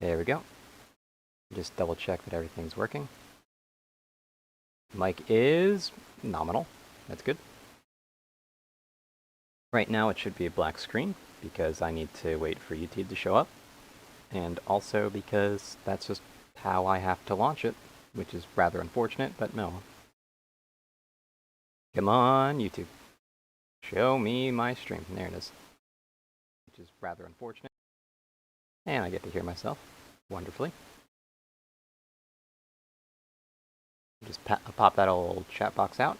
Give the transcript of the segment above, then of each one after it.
There we go. Just double check that everything's working. Mic is nominal. That's good. Right now it should be a black screen because I need to wait for YouTube to show up. And also because that's just how I have to launch it, which is rather unfortunate, but no. Come on, YouTube. Show me my stream. There it is. Which is rather unfortunate. And I get to hear myself wonderfully. Just pop that old chat box out.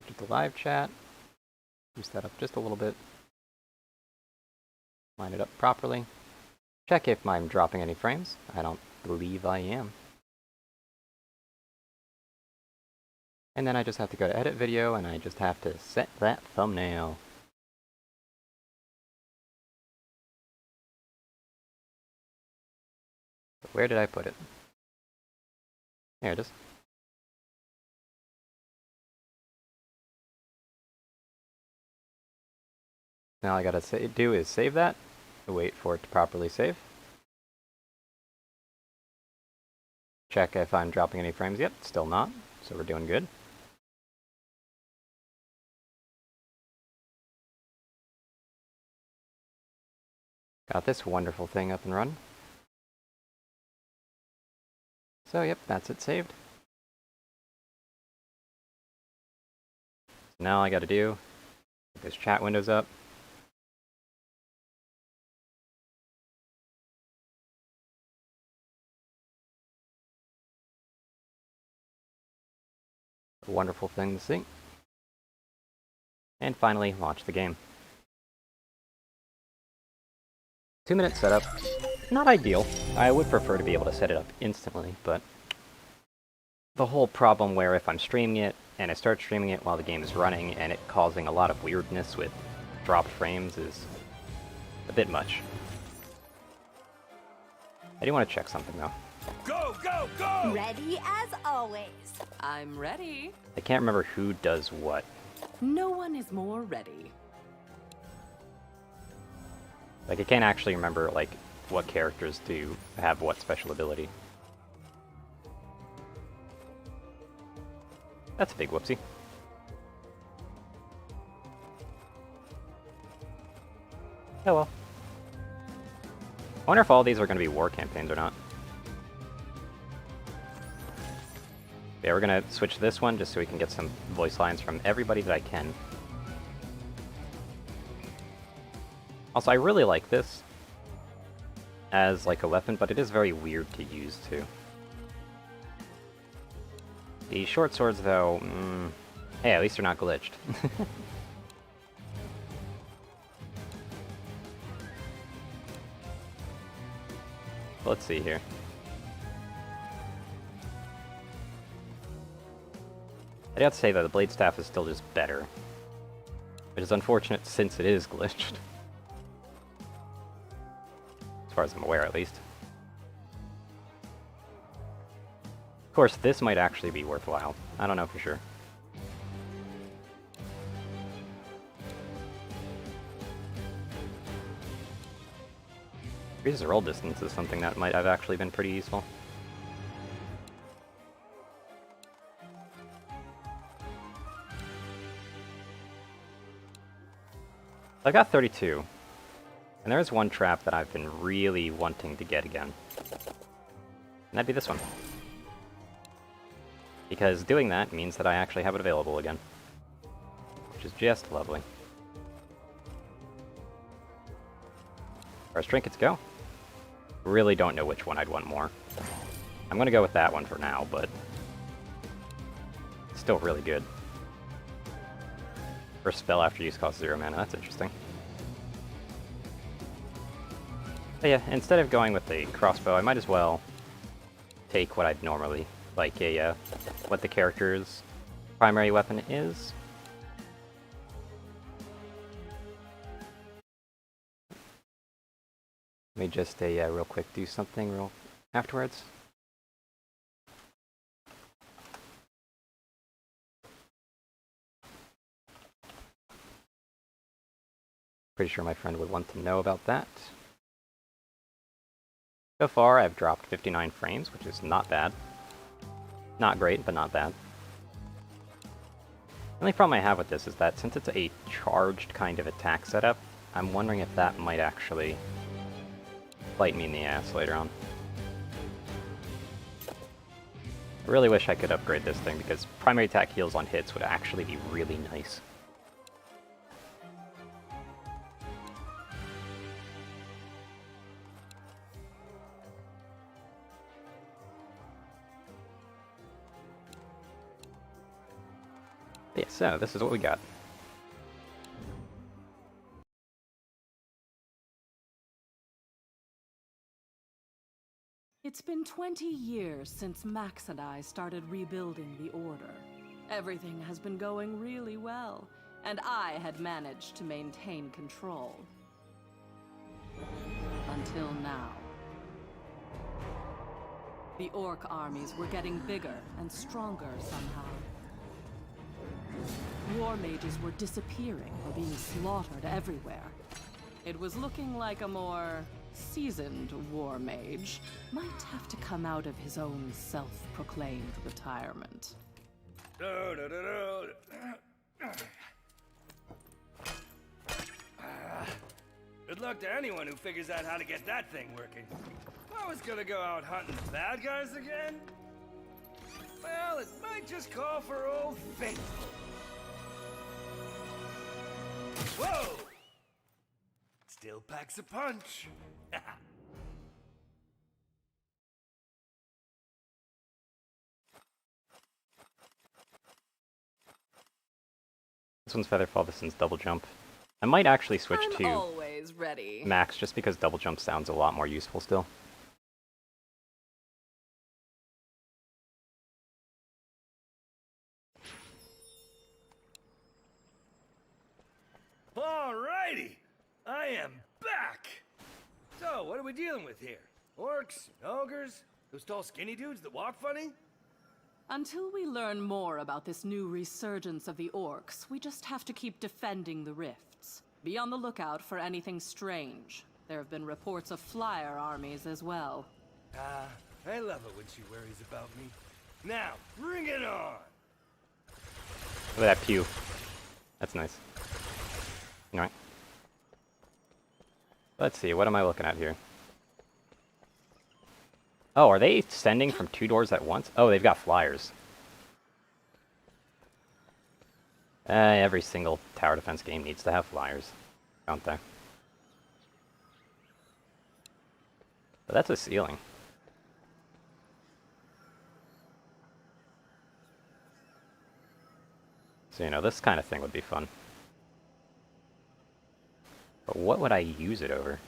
Get the live chat. Boost that up just a little bit. Line it up properly. Check if I'm dropping any frames. I don't believe I am. And then I just have to go to edit video and I just have to set that thumbnail. Where did I put it? There it is. Now all I gotta do is save that, wait for it to properly save. Check if I'm dropping any frames yet, still not, so we're doing good. Got this wonderful thing up and running. So yep, that's it saved. So now all I gotta do, get this chat windows up. A wonderful thing to see. And finally, launch the game. 2-minute setup. Not ideal. I would prefer to be able to set it up instantly, but the whole problem where if I'm streaming it, and I start streaming it while the game is running, and it causing a lot of weirdness with dropped frames is a bit much. I do want to check something, though. Go, go, go! Ready as always. I'm ready. I can't remember who does what. No one is more ready. Like, I can't actually remember, like, what characters do have what special ability. That's a big whoopsie. Oh well. I wonder if all these are going to be war campaigns or not. Yeah, we're going to switch this one just so we can get some voice lines from everybody that I can. Also, I really like this as like a weapon, but it is very weird to use too. The short swords, though, hey, at least they're not glitched. Let's see here. I'd have to say that the BLADESTAFF is still just better. Which is unfortunate since it is glitched. As far as I'm aware, at least. Of course, this might actually be worthwhile. I don't know for sure. Increases roll distance is something that might have actually been pretty useful. I got 32. And there's one trap that I've been really wanting to get again. And that'd be this one. Because doing that means that I actually have it available again. Which is just lovely. As far as trinkets go, really don't know which one I'd want more. I'm gonna go with that one for now, but it's still really good. First spell after use costs 0 mana, that's interesting. But yeah, instead of going with the crossbow, I might as well take what I'd normally, like a, what the character's primary weapon is. Let me just, real quick do something real afterwards. Pretty sure my friend would want to know about that. So far, I've dropped 59 frames, which is not bad. Not great, but not bad. The only problem I have with this is that since it's a charged kind of attack setup, I'm wondering if that might actually bite me in the ass later on. I really wish I could upgrade this thing, because primary attack heals on hits would actually be really nice. Yeah, so this is what we got. It's been 20 years since Max and I started rebuilding the Order. Everything has been going really well, and I had managed to maintain control. Until now. The Orc armies were getting bigger and stronger somehow. War mages were disappearing or being slaughtered everywhere. It was looking like a more seasoned war mage might have to come out of his own self-proclaimed retirement. Good luck to anyone who figures out how to get that thing working. I was gonna go out hunting bad guys again. Well, it might just call for Old Faithful. Whoa! Still packs a punch. This one's Featherfall, this one's Double Jump. I might actually switch I'm to always ready. Max, just because Double Jump sounds a lot more useful still. Alrighty! I am back! So, what are we dealing with here? Orcs? Ogres? Those tall skinny dudes that walk funny? Until we learn more about this new resurgence of the Orcs, we just have to keep defending the rifts. Be on the lookout for anything strange. There have been reports of flyer armies as well. I love it when she worries about me. Now, bring it on! Look at that pew. That's nice. Alright. Let's see, what am I looking at here? Oh, are they sending from 2 doors at once? Oh, they've got flyers. Every single tower defense game needs to have flyers, don't they? But that's a ceiling. So, you know, this kind of thing would be fun. But what would I use it over?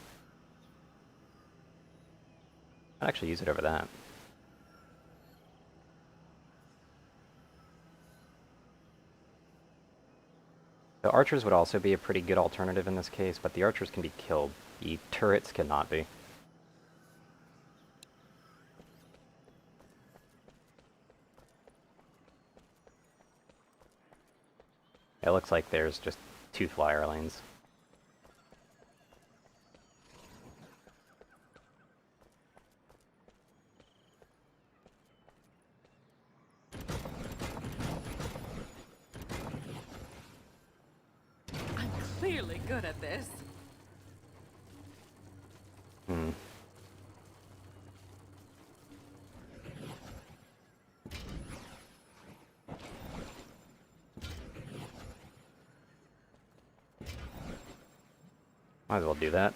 I'd actually use it over that. The archers would also be a pretty good alternative in this case, but the archers can be killed. The turrets cannot be. It looks like there's just 2 flyer lanes. I'm clearly good at this. Might as well do that.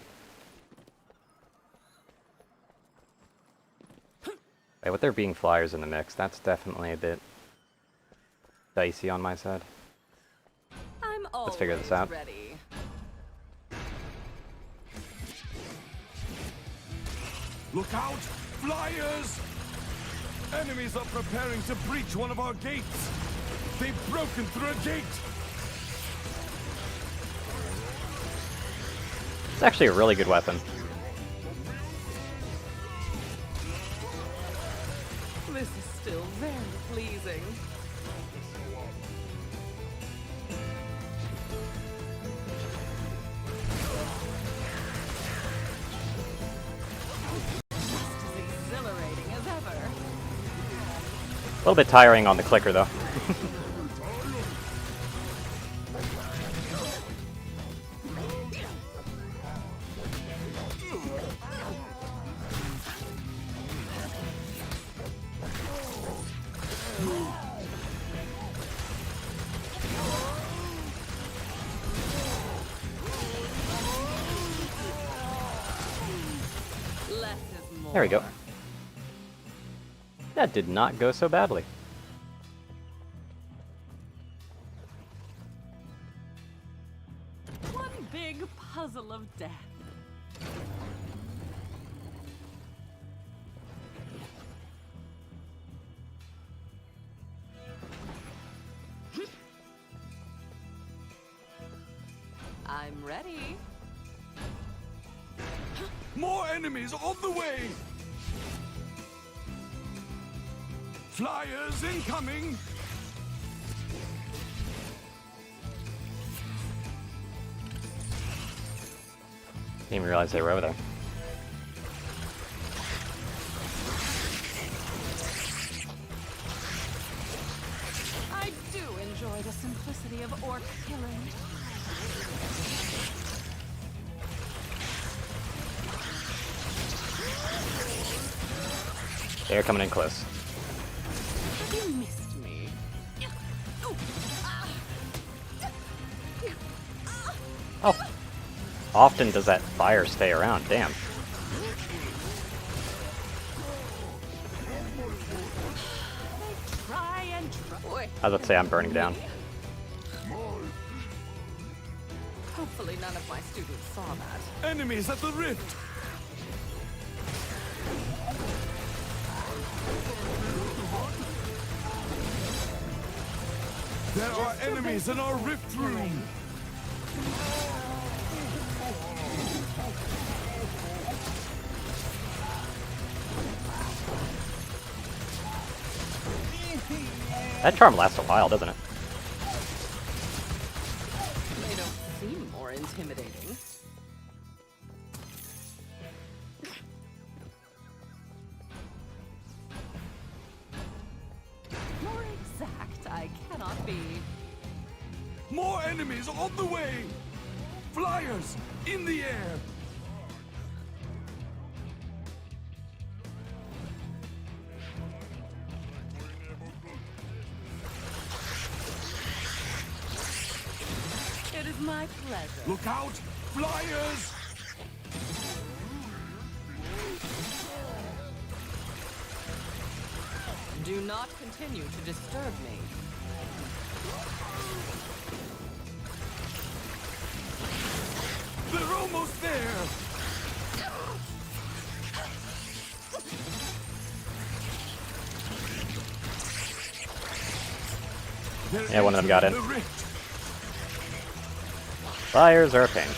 Hey, with there being flyers in the mix, that's definitely a bit dicey on my side. I'm always Let's figure this out. ready. Look out! Flyers! Enemies are preparing to breach one of our gates! They've broken through a gate! It's actually a really good weapon. This is still very pleasing. little bit tiring on the clicker, though. Less is more. There we go. That did not go so badly. One big puzzle of death. I'm ready. More enemies on the way! Flyers incoming! Didn't even realize they were over there. I do enjoy the simplicity of orc killing. They're coming in close. You missed me. Oh. Often does that fire stay around, damn. Try and try. I was about to say I'm burning down. Hopefully none of my students saw that. Enemies at the rift! There are enemies in our rift room! That charm lasts a while, doesn't it? They don't seem more intimidating. More exact, I cannot be. More enemies on the way! Flyers in the air! It is my pleasure. Look out! Flyers! Do not continue to disturb me. They're almost there! Yeah, one of them got in. The rift. Fires are a pain.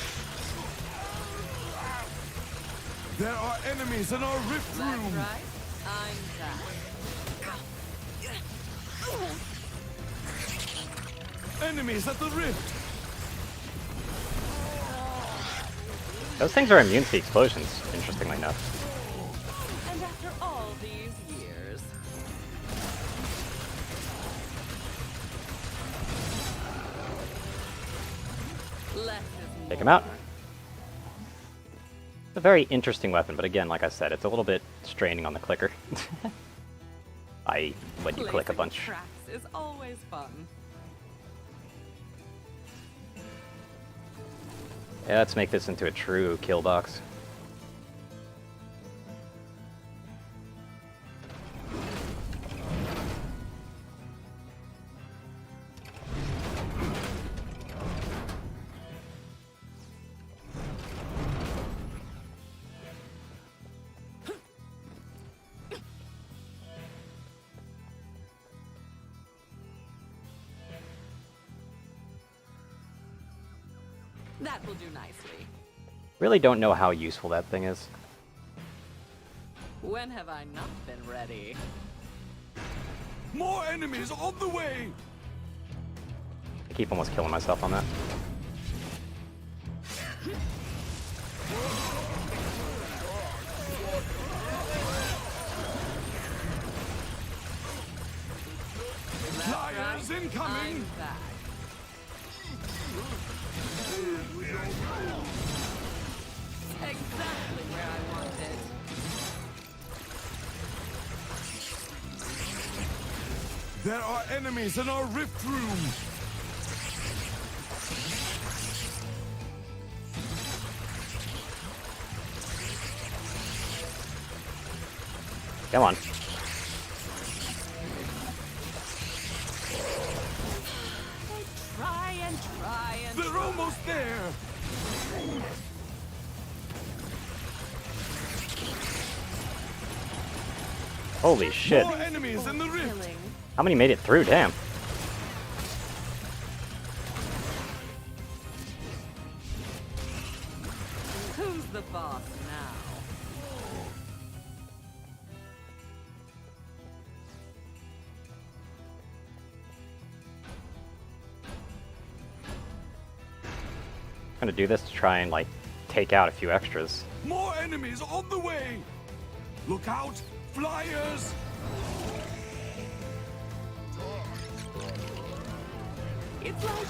There are enemies in our rift That's room! right. I'm back. Enemies at the rift! Those things are immune to the explosions, interestingly enough. And after all these years, less is more. Take him out. It's a very interesting weapon, but again, like I said, it's a little bit straining on the clicker. When you click a Placing bunch. tracks is always fun. Yeah, let's make this into a true kill box. That will do nicely. Really don't know how useful that thing is. When have I not been ready? More enemies on the way! I keep almost killing myself on that. Incoming! I'm back. Exactly where I wanted. There are enemies in our rift room! Come on. Try and They're almost there! Holy shit. More enemies in the rift! killing. How many made it through? Damn. Who's the boss now? I'm gonna do this to try and, like, take out a few extras. More enemies on the way! Look out! Flyers! It's like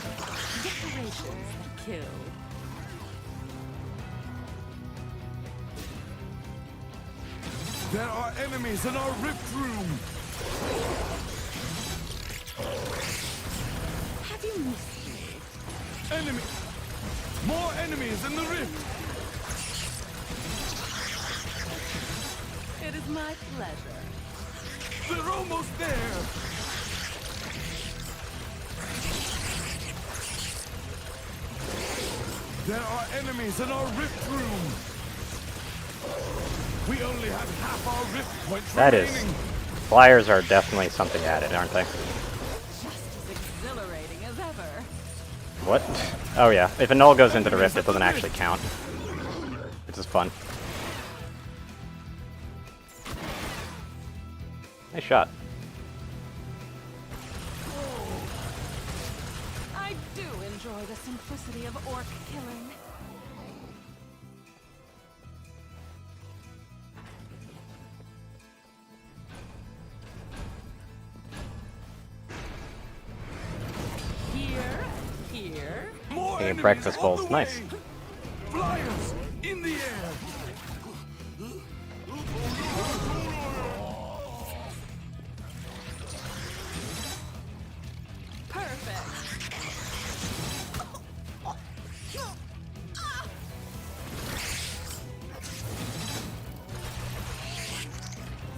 decorations that kill. There are enemies in our rift room! Have you missed me? Enemy! More enemies in the rift! It is my pleasure. They're almost there! There are enemies in our rift room! We only have half our rift points That is. remaining! Flyers are definitely something added, aren't they? Just as exhilarating as ever. What? Oh yeah. If a null goes into the rift, it doesn't actually count. Which is fun. Nice shot. I do enjoy the simplicity of orc killing. Here. More Getting enemies breakfast on bowls. the Nice. way. Flyers in the air! Perfect.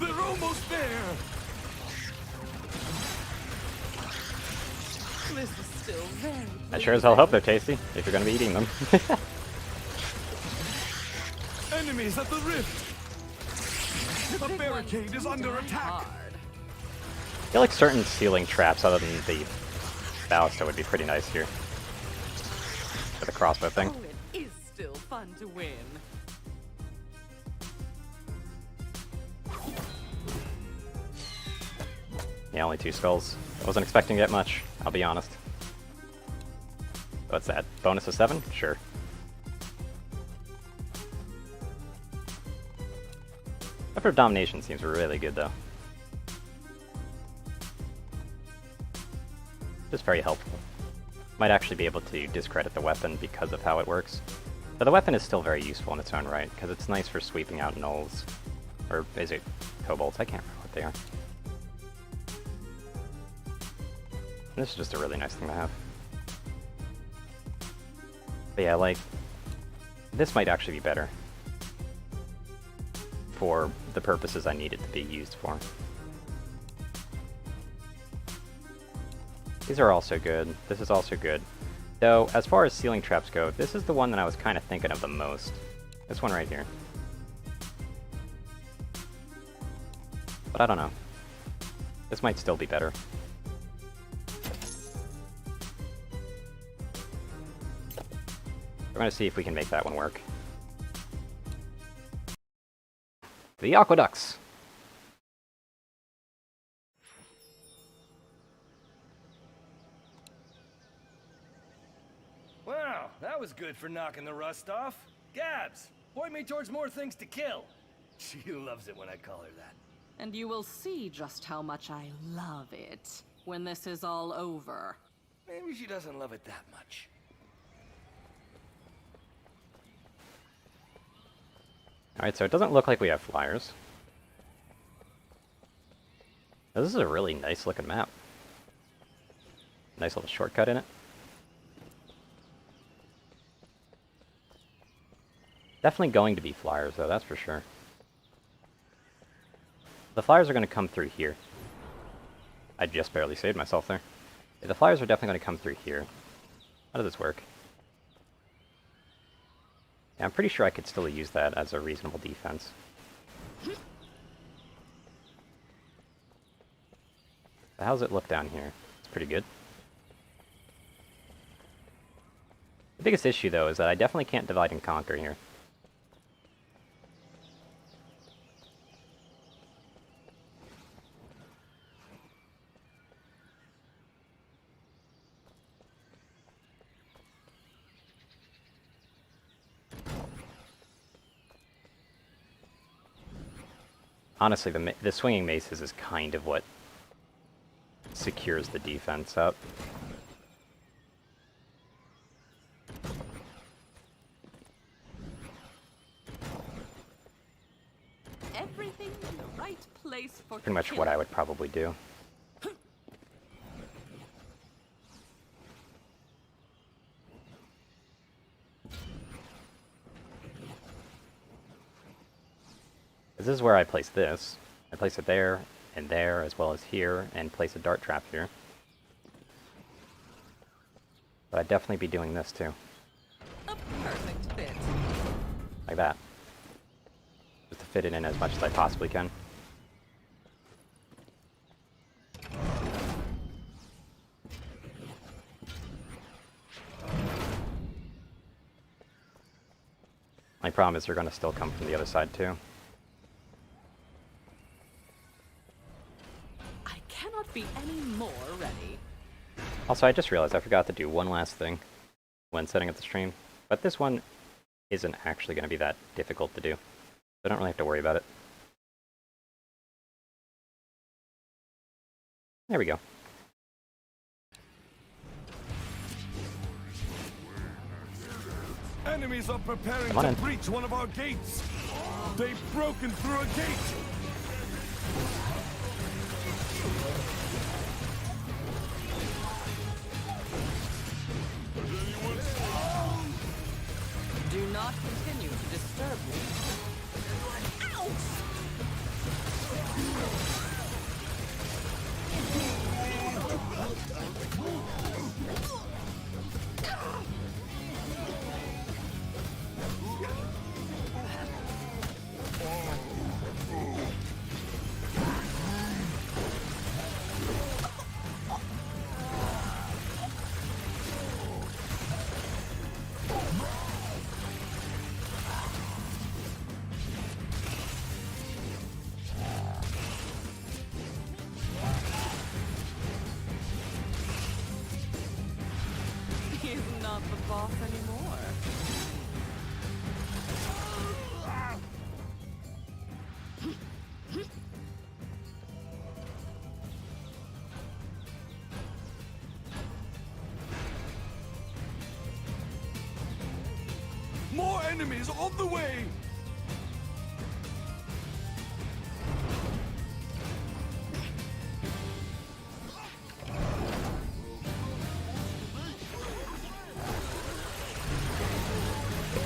They're almost there! This is still very. I sure as hell hope they're tasty, if you're gonna be eating them. Enemies at the rift! The barricade is under attack! Hard. I feel like certain ceiling traps other than the ballista would be pretty nice here. For the crossbow thing. Oh, it is still fun to win. Yeah, only 2 skulls. I wasn't expecting to get much, I'll be honest. What's that? Bonus of 7? Sure. Zapper of Domination seems really good, though. Just very helpful. Might actually be able to discredit the weapon because of how it works. But the weapon is still very useful in its own right, because it's nice for sweeping out gnolls. Or is it kobolds? I can't remember what they are. This is just a really nice thing to have. But yeah, like, this might actually be better for the purposes I need it to be used for. These are also good. This is also good. Though, as far as ceiling traps go, this is the one that I was kind of thinking of the most. This one right here. But I don't know. This might still be better. We're going to see if we can make that one work. The aqueducts. Wow, that was good for knocking the rust off. Gabs, point me towards more things to kill. She loves it when I call her that. And you will see just how much I love it. when this is all over. Maybe she doesn't love it that much. Alright, so it doesn't look like we have flyers. This is a really nice looking map. Nice little shortcut in it. Definitely going to be flyers, though, that's for sure. The flyers are going to come through here. I just barely saved myself there. Yeah, the flyers are definitely going to come through here. How does this work? Yeah, I'm pretty sure I could still use that as a reasonable defense. So how's it look down here? It's pretty good. The biggest issue, though, is that I definitely can't divide and conquer here. Honestly, the swinging maces is kind of what secures the defense up. Everything in the right place for Pretty much what I would probably do. This is where I place this. I place it there, and there, as well as here, and place a dart trap here. But I'd definitely be doing this too. A perfect fit. Like that. Just to fit it in as much as I possibly can. My problem is they're going to still come from the other side too. I cannot be any more ready. Also, I just realized I forgot to do one last thing when setting up the stream. But this one isn't actually going to be that difficult to do. So I don't really have to worry about it. There we go. Enemies are preparing Come on to in. breach one of our gates. They've broken through a gate. Do not continue to disturb me. He's not the boss anymore. More enemies on the way.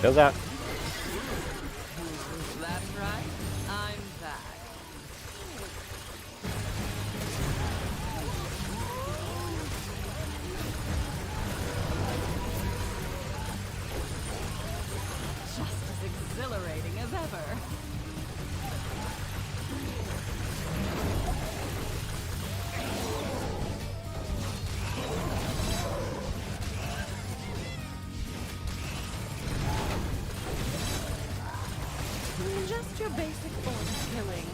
Goes out. That's right. I'm back. Just as exhilarating as ever. Just your basic form of killing.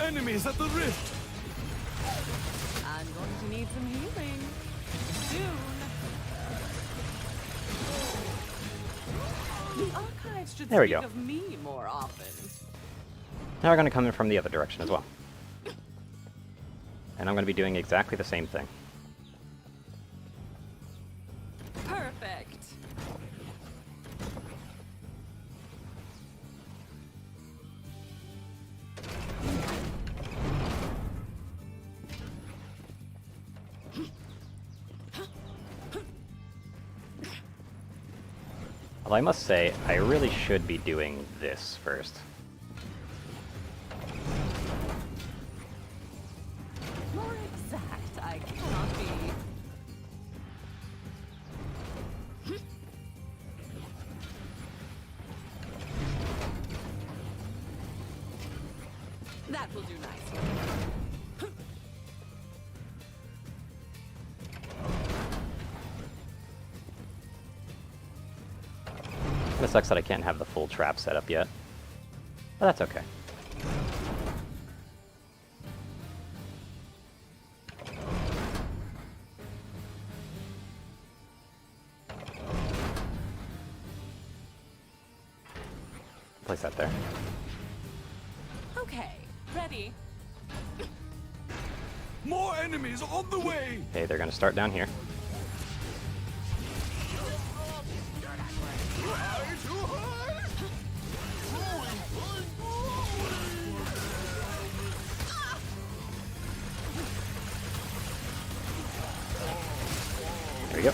Enemies at the rift. I'm going to need some healing. Soon. The archives should There we speak go. of me more often. Now we're going to come in from the other direction as well. And I'm going to be doing exactly the same thing. Perfect. Well, I must say, I really should be doing this first. More exact, I cannot be. That will do nicely. It sucks that I can't have the full trap set up yet. But that's okay. Place that there. Okay, ready. More enemies on the way! Okay, they're gonna start down here. There we go.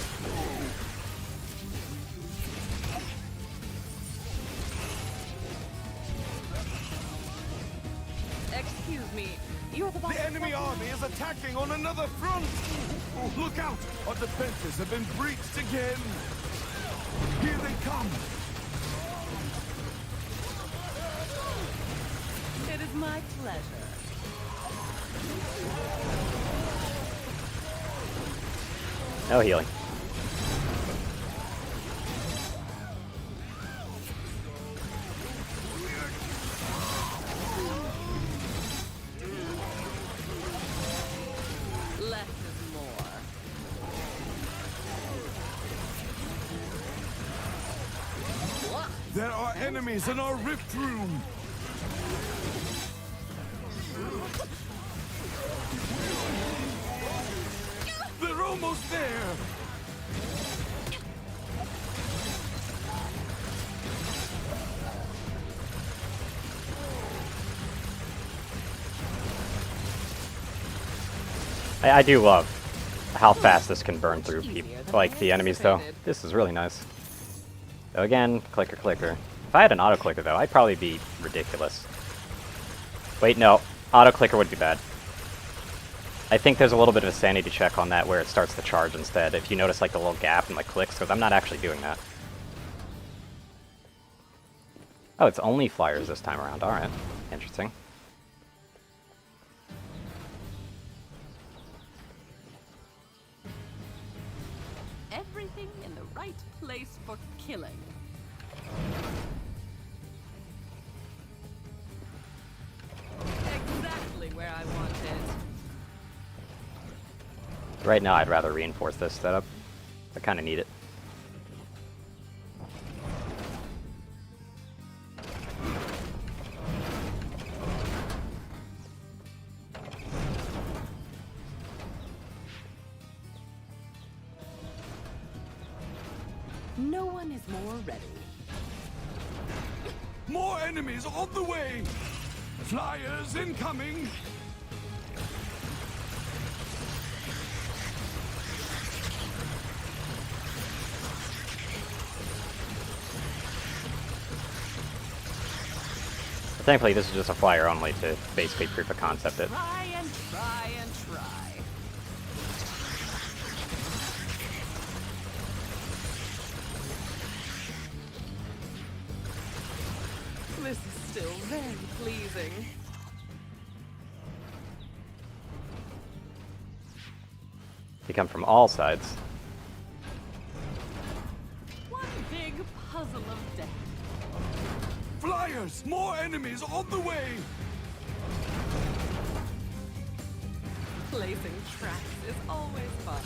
Excuse me, you're the boss. The enemy army is attacking on another front! Oh, look out! Our defenses have been breached again! Here they come! It is my pleasure. No healing. Less is more. There are enemies in our rift room! They're almost there! I do love how fast this can burn through people, like the enemies though. This is really nice. So again, clicker, clicker. If I had an auto clicker though, I'd probably be ridiculous. Wait, no. Auto clicker would be bad. I think there's a little bit of a sanity check on that where it starts to charge instead. If you notice like the little gap and like clicks, because I'm not actually doing that. Oh, it's only flyers this time around. Alright. Interesting. Everything in the right place for killing. Exactly where I want it. Right now, I'd rather reinforce this setup. I kind of need it. No one is more ready. More enemies on the way! Flyers incoming! Thankfully, this is just a flyer only to basically proof of concept it. Try and try and try. This is still very pleasing. They come from all sides. One big puzzle of death. Flyers! More enemies on the way! Placing traps is always fun.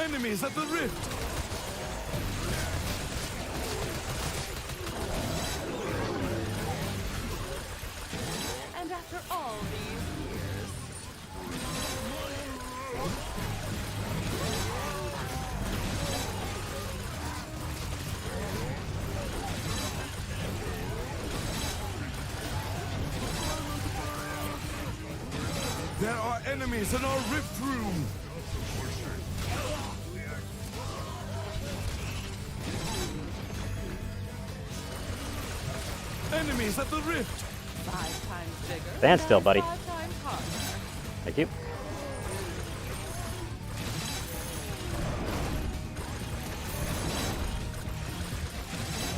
enemies at the rift! And after all these years, There are enemies in our rift room! Enemies at the rift! 5 times bigger. Stand still, and buddy. 5 times harder. Thank you.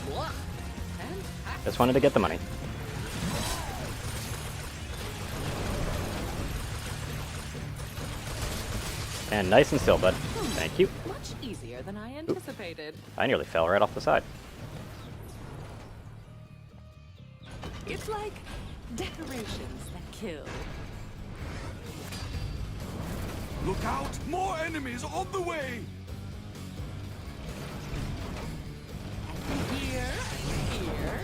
Blah. Fantastic. Just wanted to get the money. And nice and still, bud. Thank you. Much easier than I anticipated. I nearly fell right off the side. It's like decorations that kill. Look out! More enemies on the way! And here, and there.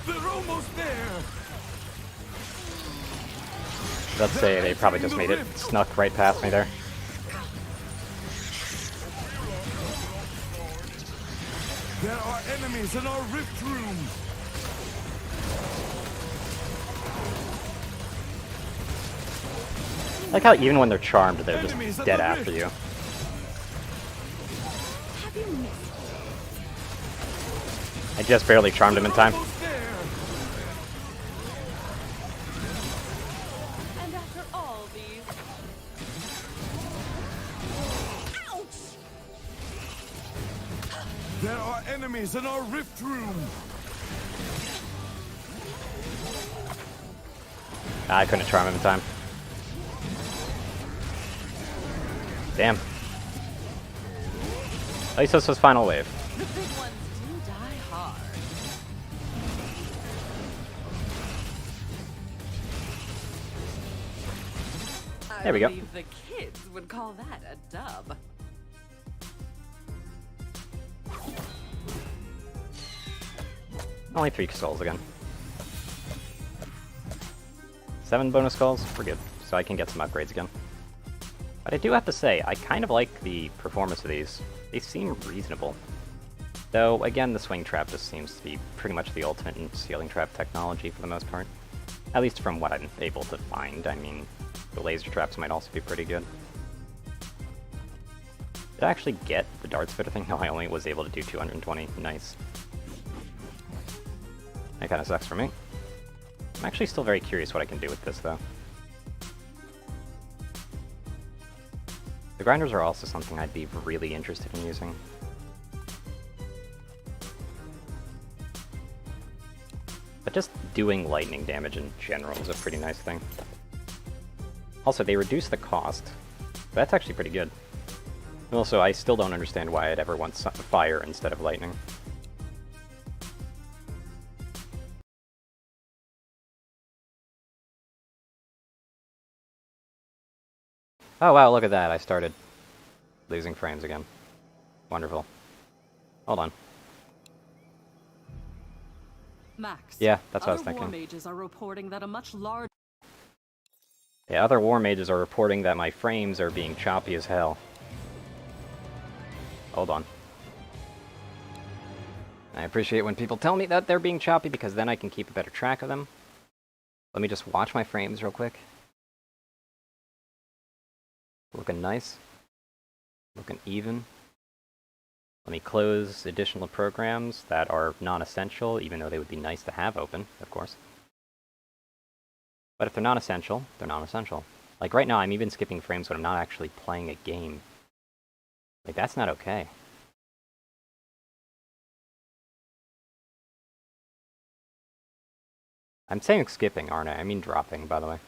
They're almost there! Let's say they probably just made it snuck right past me there. There are enemies in our rift room! Like how even when they're charmed, they're just Enemies at dead the after rift. you. Have you missed? I just barely charmed him in time. Almost there! And after all these... Ouch! There are enemies in our rift room! I couldn't charm him in time. Damn. At least this was final wave. The big ones do die hard. There we go. I believe the kids would call that a dub. Only 3 skulls again. 7 bonus skulls, we're good. So I can get some upgrades again. But I do have to say, I kind of like the performance of these. They seem reasonable. Though, again, the swing trap just seems to be pretty much the ultimate in ceiling trap technology for the most part. At least from what I'm able to find. I mean, the laser traps might also be pretty good. Did I actually get the dart spitter thing? No, I only was able to do 220. Nice. That kind of sucks for me. I'm actually still very curious what I can do with this, though. The grinders are also something I'd be really interested in using. But just doing lightning damage in general is a pretty nice thing. Also, they reduce the cost. That's actually pretty good. Also, I still don't understand why I'd ever want fire instead of lightning. Oh wow, look at that, I started losing frames again. Wonderful. Hold on. Max. Yeah, that's what I was Other war thinking. mages are reporting that a much larger... Yeah, other war mages are reporting that my frames are being choppy as hell. Hold on. I appreciate when people tell me that they're being choppy because then I can keep a better track of them. Let me just watch my frames real quick. Looking nice. Looking even. Let me close additional programs that are non-essential, even though they would be nice to have open, of course. But if they're non-essential, they're non-essential. Like right now, I'm even skipping frames when I'm not actually playing a game. Like, that's not okay. I'm saying skipping, aren't I? I mean dropping, by the way.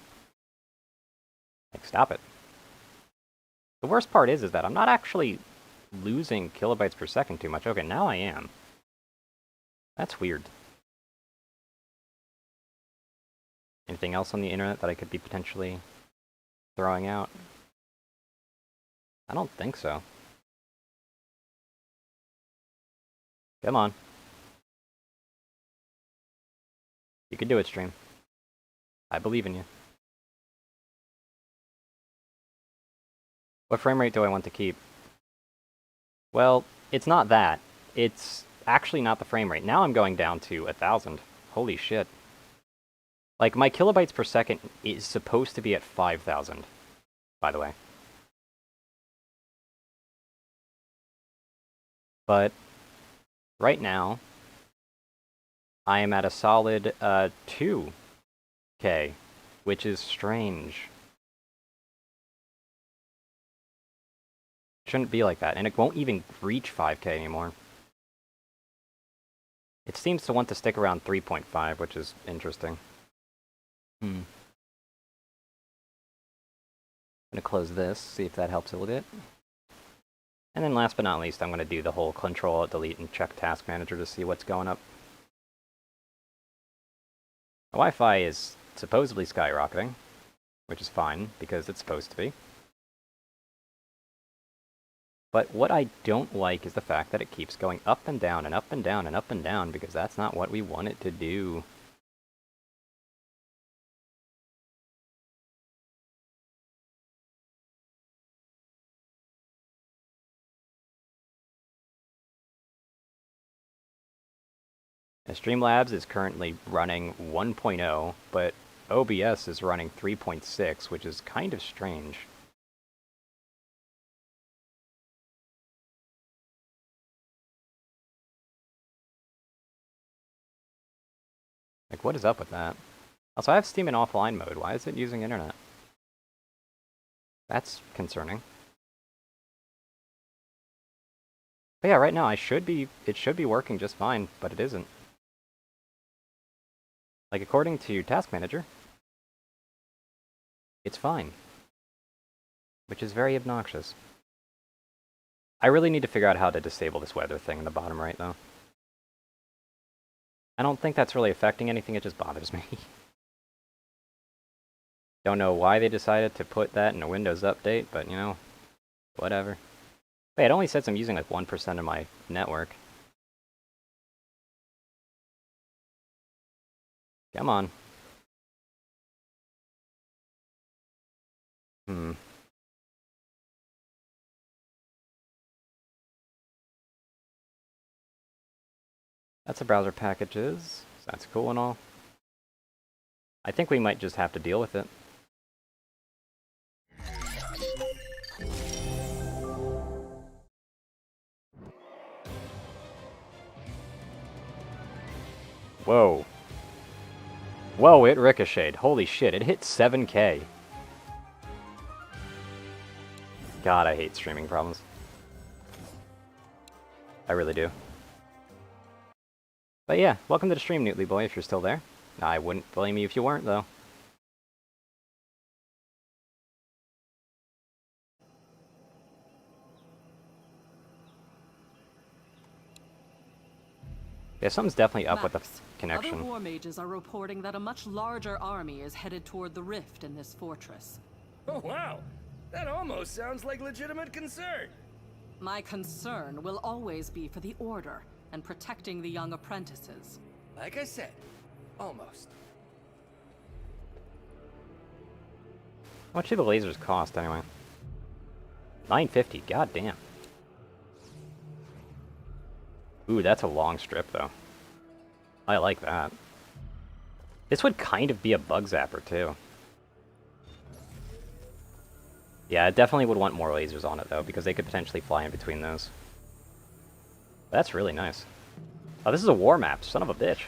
Like, stop it. The worst part is that I'm not actually losing kilobytes per second too much. Okay, now I am. That's weird. Anything else on the internet that I could be potentially throwing out? I don't think so. Come on. You can do it, stream. I believe in you. What frame rate do I want to keep? Well, it's not that. It's actually not the frame rate. Now I'm going down to 1,000. Holy shit. Like, my kilobytes per second is supposed to be at 5,000, by the way. But right now, I am at a solid 2K, which is strange. Shouldn't be like that, and it won't even reach 5K anymore. It seems to want to stick around 3.5, which is interesting. I'm gonna close this, see if that helps a little bit. And then last but not least, I'm gonna do the whole Control, Delete, and check Task Manager to see what's going up. The Wi-Fi is supposedly skyrocketing, which is fine, because it's supposed to be. But what I don't like is the fact that it keeps going up and down and up and down and up and down, because that's not what we want it to do. And Streamlabs is currently running 1.0, but OBS is running 3.6, which is kind of strange. Like, what is up with that? Also, I have Steam in offline mode. Why is it using internet? That's concerning. But yeah, right now it should be working just fine, but it isn't. Like, according to Task Manager, it's fine. Which is very obnoxious. I really need to figure out how to disable this weather thing in the bottom right, though. I don't think that's really affecting anything, it just bothers me. Don't know why they decided to put that in a Windows update, but, you know, whatever. Wait, it only says I'm using like 1% of my network. Come on. That's the browser packages. So that's cool and all. I think we might just have to deal with it. Whoa. Whoa, it ricocheted. Holy shit, it hit 7K. God, I hate streaming problems. I really do. But yeah, welcome to the stream, Newtly Boy, if you're still there. I wouldn't blame you if you weren't, though. Yeah, something's definitely up with the connection. Other war mages are reporting that a much larger army is headed toward the rift in this fortress. Oh, wow. That almost sounds like legitimate concern. My concern will always be for the Order and protecting the young apprentices. Like I said, almost. How much do the lasers cost, anyway? $9.50, goddamn. Ooh, that's a long strip, though. I like that. This would kind of be a bug zapper, too. Yeah, I definitely would want more lasers on it, though, because they could potentially fly in between those. That's really nice. Oh, this is a war map, son of a bitch.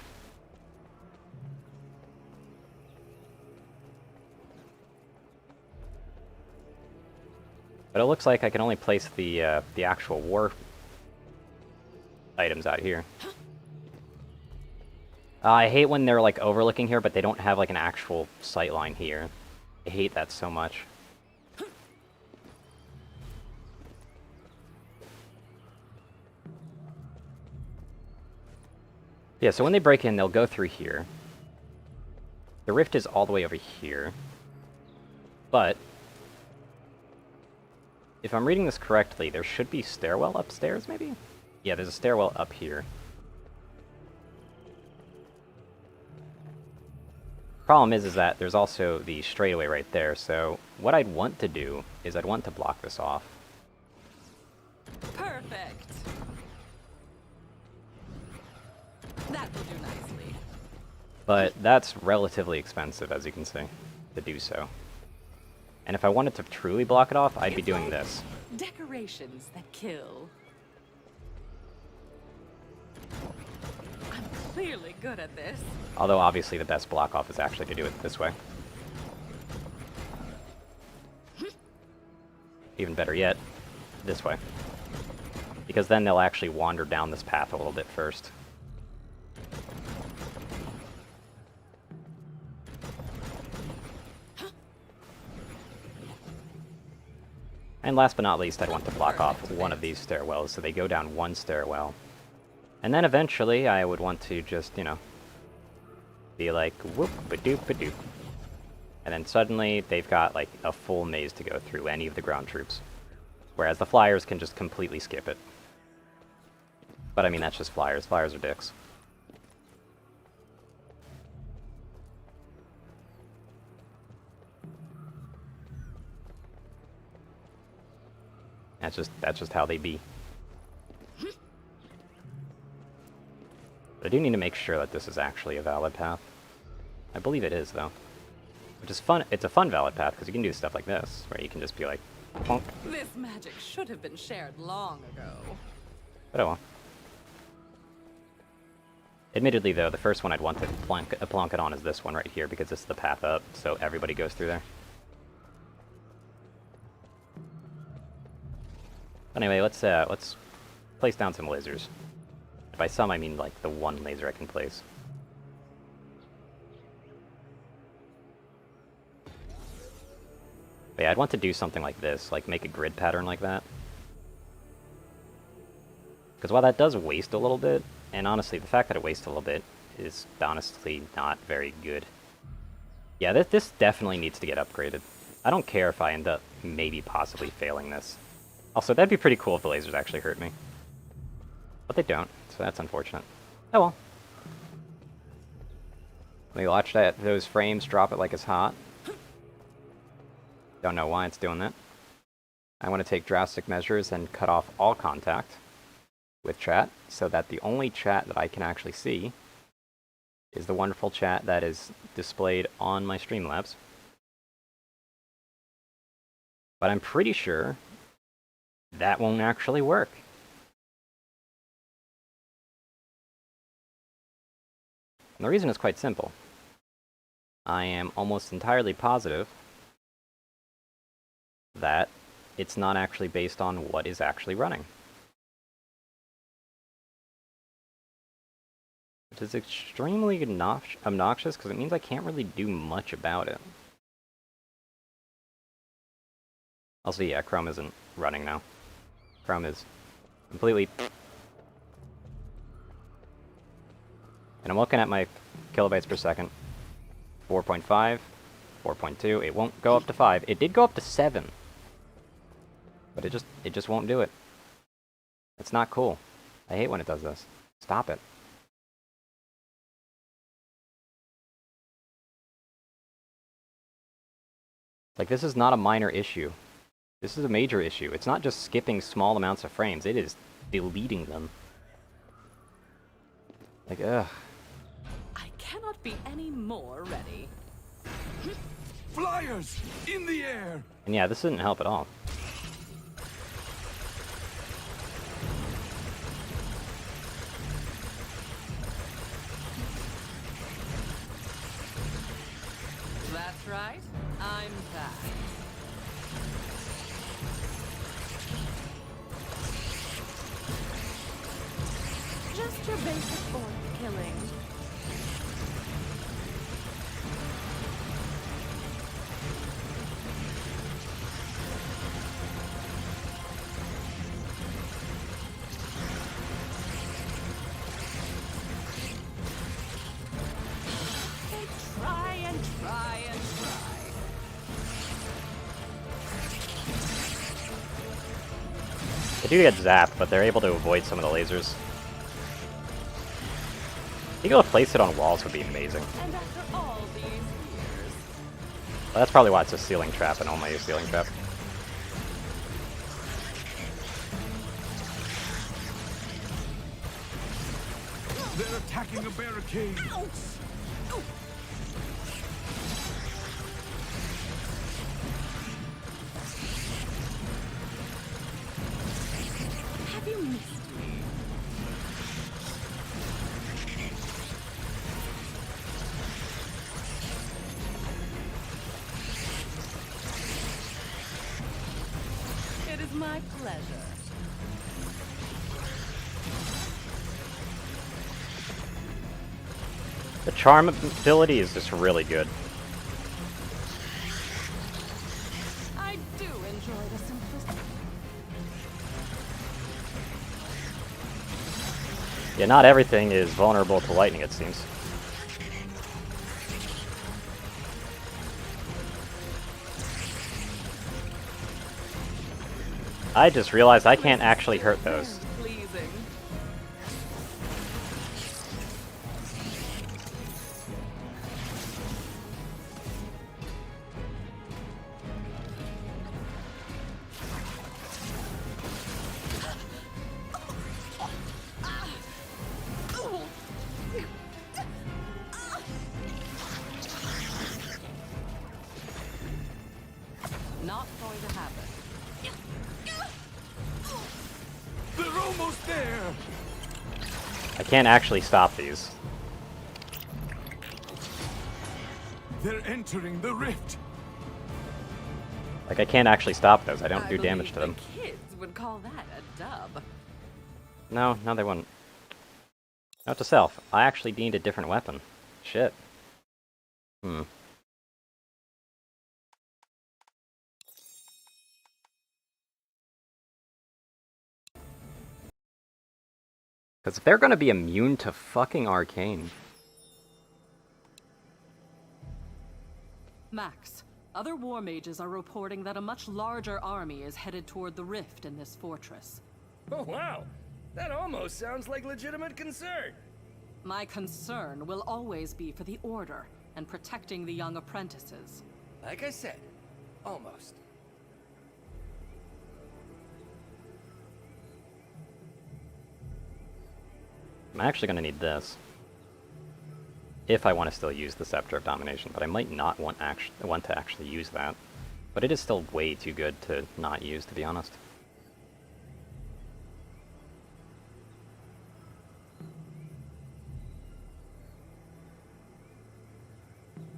But it looks like I can only place the actual war items out here. I hate when they're like overlooking here, but they don't have like an actual sight line here. I hate that so much. Yeah, so when they break in, they'll go through here. The rift is all the way over here. But if I'm reading this correctly, there should be stairwell upstairs, maybe? Yeah, there's a stairwell up here. Problem is that there's also the straightaway right there, so what I'd want to do is I'd want to block this off. Perfect. That will do nicely. But that's relatively expensive, as you can see, to do so. And if I wanted to truly block it off, I'd be doing this. Decorations that kill. I'm clearly good at this. Although obviously the best block off is actually to do it this way. Even better yet, this way. Because then they'll actually wander down this path a little bit first. And last but not least, I'd want to block off one of these stairwells, so they go down one stairwell. And then eventually, I would want to just, you know, be like, whoop-a-doop-a-doop. And then suddenly, they've got, like, a full maze to go through any of the ground troops. Whereas the flyers can just completely skip it. But I mean, that's just flyers. Flyers are dicks. That's just how they be. But I do need to make sure that this is actually a valid path. I believe it is, though. Which is fun. It's a fun valid path, because you can do stuff like this, where you can just be like, plonk. This magic should have been shared long ago. But oh well. Admittedly, though, the first one I'd want to plonk it on is this one right here, because this is the path up, so everybody goes through there. Anyway, let's place down some lasers. By some, I mean like the one laser I can place. But yeah, I'd want to do something like this, like make a grid pattern like that. Because while that does waste a little bit, and honestly, the fact that it wastes a little bit is honestly not very good. Yeah, this definitely needs to get upgraded. I don't care if I end up maybe possibly failing this. Also, that'd be pretty cool if the lasers actually hurt me. But they don't, so that's unfortunate. Oh well. Let me watch those frames drop it like it's hot. Don't know why it's doing that. I want to take drastic measures and cut off all contact with chat, so that the only chat that I can actually see is the wonderful chat that is displayed on my Streamlabs. But I'm pretty sure that won't actually work. And the reason is quite simple. I am almost entirely positive that it's not actually based on what is actually running. Which is extremely obnoxious, because it means I can't really do much about it. Also, yeah, Chrome isn't running now. Chrome is completely... And I'm looking at my kilobytes per second. 4.5, 4.2, it won't go up to 5. It did go up to 7. But it just won't do it. It's not cool. I hate when it does this. Stop it. Like, this is not a minor issue. This is a major issue. It's not just skipping small amounts of frames, it is deleting them. Like, ugh. I cannot be any more ready. Flyers! In the air! And yeah, this didn't help at all. That's right. I'm back. Just your basic orc killing. do get zapped, but they're able to avoid some of the lasers. Being able to place it on walls would be amazing. And after all these years, Well, that's probably why it's a ceiling trap and only a ceiling trap. They're attacking a barricade. have you missed me? It is my pleasure. The charm ability is just really good. I do enjoy the simplicity. Yeah, not everything is vulnerable to lightning, it seems. I just realized I can't actually hurt those. Pleasing. Not going to happen. They're almost there. I can't actually stop these. They're entering the rift. Like, I can't actually stop those. I don't do damage to them. The kids would call that a dub. No, they wouldn't. Note to self, I actually need a different weapon. Shit. Because if they're gonna be immune to fucking arcane. Max, other war mages are reporting that a much larger army is headed toward the rift in this fortress. Oh, wow. That almost sounds like legitimate concern. My concern will always be for the Order and protecting the young apprentices. Like I said, almost. I'm actually gonna need this. If I want to still use the Scepter of Domination, but I might not want to actually use that. But it is still way too good to not use, to be honest.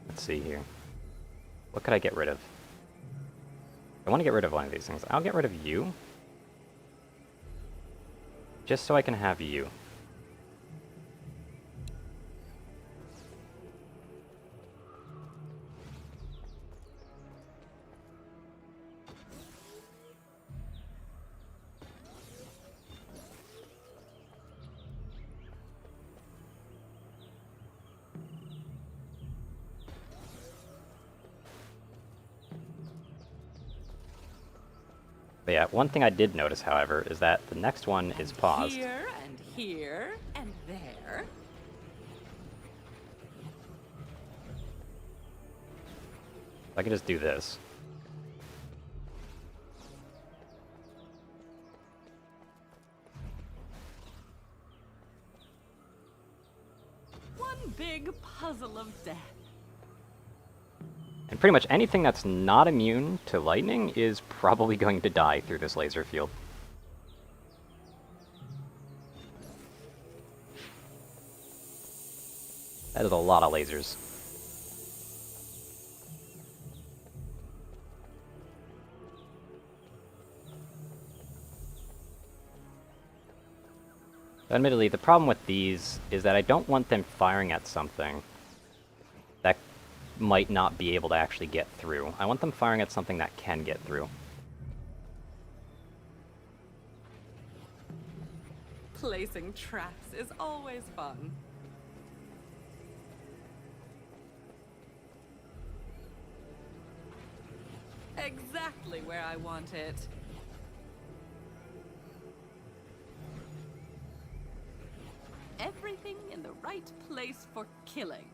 Let's see here. What could I get rid of? I want to get rid of one of these things. I'll get rid of you. Just so I can have you. But yeah, one thing I did notice, however, is that the next one is paused. Here and here and there. I can just do this. One big puzzle of death. And pretty much anything that's not immune to lightning is probably going to die through this laser field. That is a lot of lasers. Admittedly, the problem with these is that I don't want them firing at something that might not be able to actually get through. I want them firing at something that can get through. Placing traps is always fun. Exactly where I want it. right place for killing.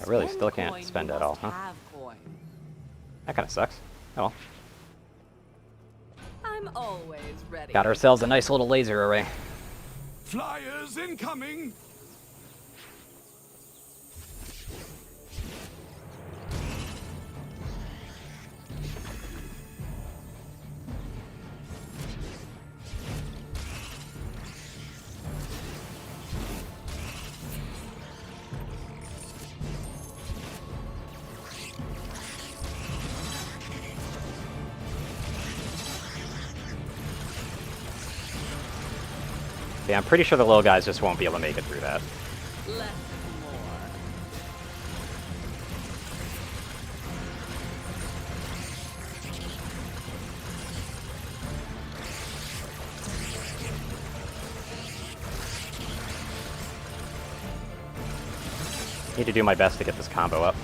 I really still can't spend it all, huh? Have coin. That kind of sucks. Oh well. I'm always ready. Got ourselves a nice little laser array. Flyers incoming! Yeah, I'm pretty sure the little guys just won't be able to make it through that. Less is more. Need to do my best to get this combo up.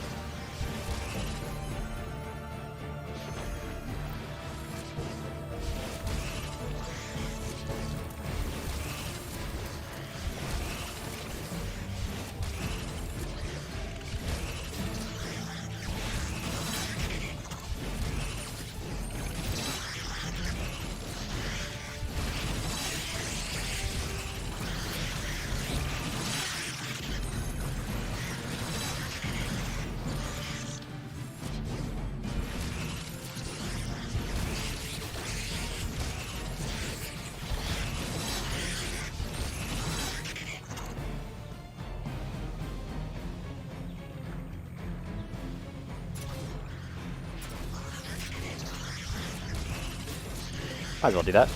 Might as well do that.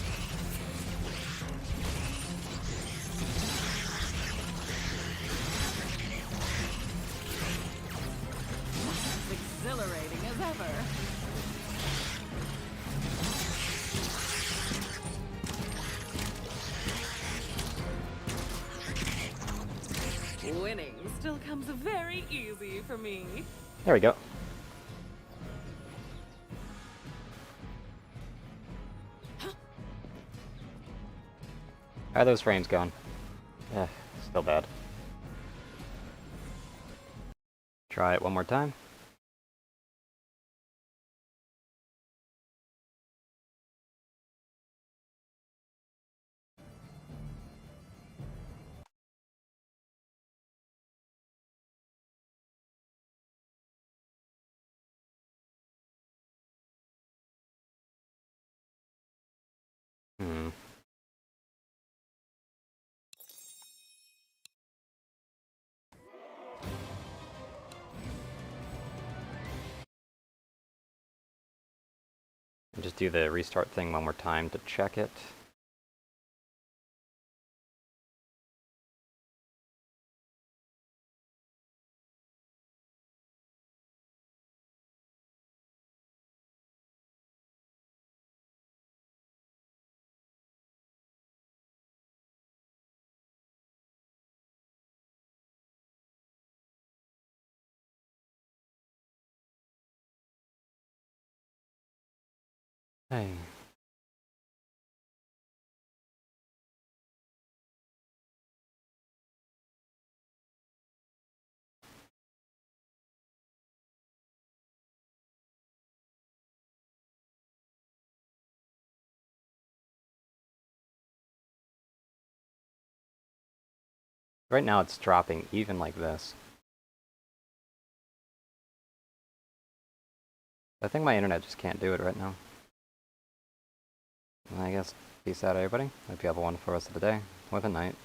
Exhilarating as ever. Winning still comes very easy for me. There we go. How are those frames going? Still bad. Try it one more time. Just do the restart thing one more time to check it. Hey. Right now it's dropping even like this. I think my internet just can't do it right now. I guess peace out everybody. Hope you have a wonderful rest of the day or the night.